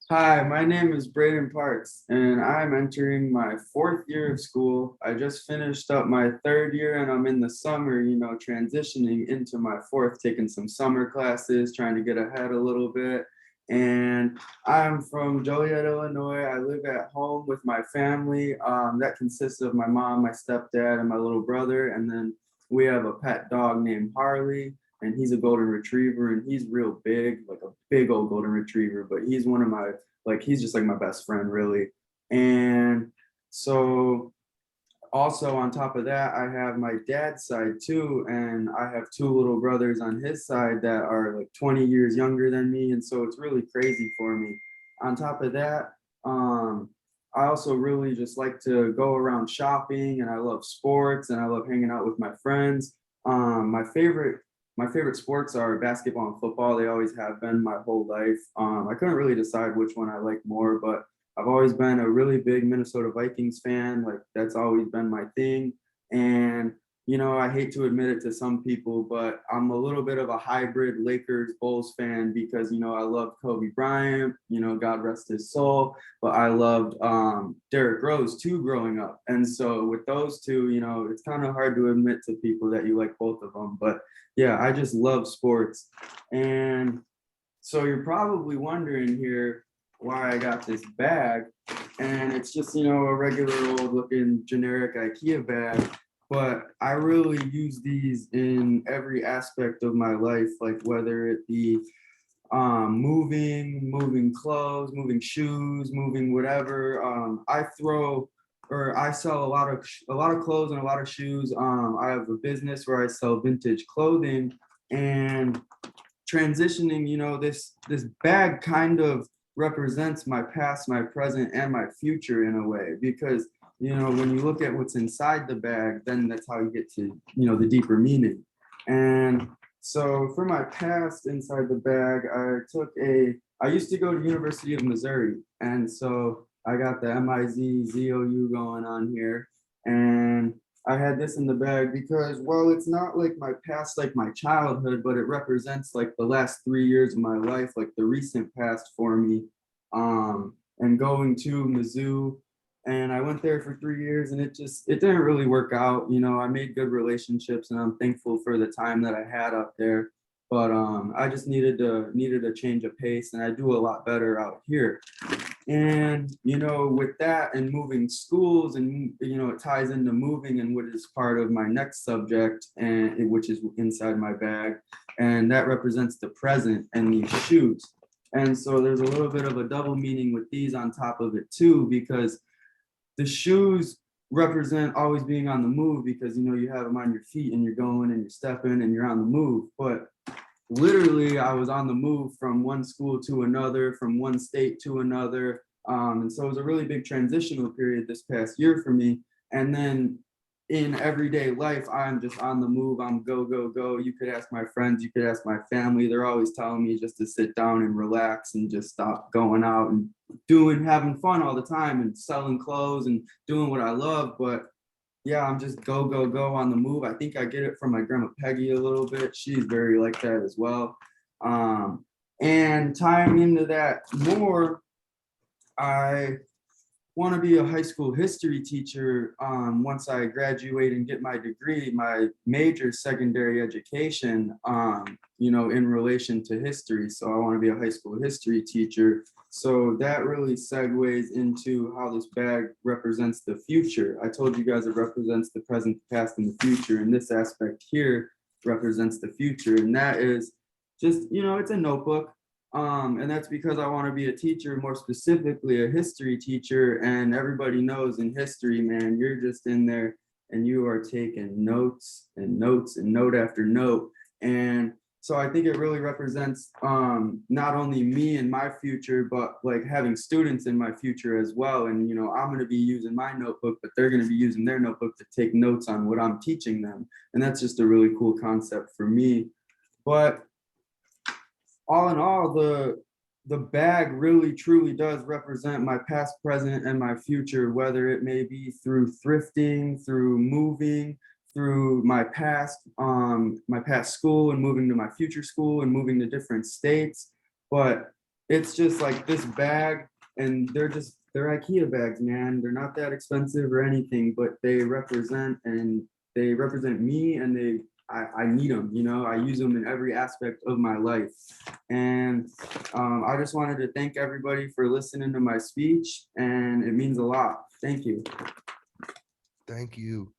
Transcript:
Hi, my name is Braden Parks, and I'm entering my fourth year of school. I just finished up my third year, and I'm in the summer, transitioning into my fourth, taking some summer classes, trying to get ahead a little bit. And I'm from Joliet, Illinois. I live at home with my family. That consists of my mom, my stepdad, and my little brother. And then we have a pet dog named Harley, and he's a golden retriever, and he's real big, like a big old golden retriever, but he's one of my he's just like my best friend really. And so also on top of that, I have my dad's side too, and I have two little brothers on his side that are like 20 years younger than me, and so it's really crazy for me. On top of that, I also really just like to go around shopping, and I love sports, and I love hanging out with my friends. My favorite sports are basketball and football. They always have been my whole life. I couldn't really decide which one I like more, but I've always been a really big Minnesota Vikings fan. Like that's always been my thing. And I hate to admit it to some people, but I'm a little bit of a hybrid Lakers Bulls fan because I love Kobe Bryant, God rest his soul, but I loved Derrick Rose too growing up. And so with those two, it's kind of hard to admit to people that you like both of them. But yeah, I just love sports. And so you're probably wondering here why I got this bag. And it's just, a regular old looking generic IKEA bag. But I really use these in every aspect of my life, like whether it be moving clothes, moving shoes, moving whatever. I sell a lot of clothes and a lot of shoes. I have a business where I sell vintage clothing, and transitioning, this bag kind of represents my past, my present, and my future in a way, because when you look at what's inside the bag, then that's how you get to the deeper meaning. And so for my past inside the bag, I used to go to University of Missouri, and so I got the MIZ-ZOU going on here. And I had this in the bag because, well, it's not like my past, like my childhood, but it represents like the last 3 years of my life, like the recent past for me. And going to Mizzou, and I went there for 3 years, and it didn't really work out. I made good relationships, and I'm thankful for the time that I had up there. But I just needed a change of pace, and I do a lot better out here. And with that and moving schools, and it ties into moving and what is part of my next subject, and which is inside my bag, and that represents the present and these shoes. And so there's a little bit of a double meaning with these on top of it too, because the shoes represent always being on the move, because you have them on your feet and you're going and you're stepping and you're on the move. But literally I was on the move from one school to another, from one state to another. And so it was a really big transitional period this past year for me. And then in everyday life, I'm just on the move. I'm go, go, go. You could ask my friends, you could ask my family. They're always telling me just to sit down and relax and just stop going out and having fun all the time and selling clothes and doing what I love. But yeah, I'm just go, go, go on the move. I think I get it from my grandma Peggy a little bit. She's very like that as well. And tying into that more, I want to be a high school history teacher once I graduate and get my degree, my major secondary education, in relation to history. So I want to be a high school history teacher. So that really segues into how this bag represents the future. I told you guys it represents the present, the past, and the future. And this aspect here represents the future. And that is just, it's a notebook. And that's because I want to be a teacher, more specifically a history teacher. And everybody knows in history, man, you're just in there and you are taking notes and notes and note after note. And so I think it really represents not only me and my future, but like having students in my future as well. And, I'm going to be using my notebook, but they're going to be using their notebook to take notes on what I'm teaching them. And that's just a really cool concept for me. But all in all, the bag really truly does represent my past, present, and my future, whether it may be through thrifting, through moving, through my past school and moving to my future school and moving to different states. But it's just like this bag, and they're IKEA bags, man. They're not that expensive or anything, but they represent me, and I need them, you know, I use them in every aspect of my life. And I just wanted to thank everybody for listening to my speech, and it means a lot. Thank you. Thank you.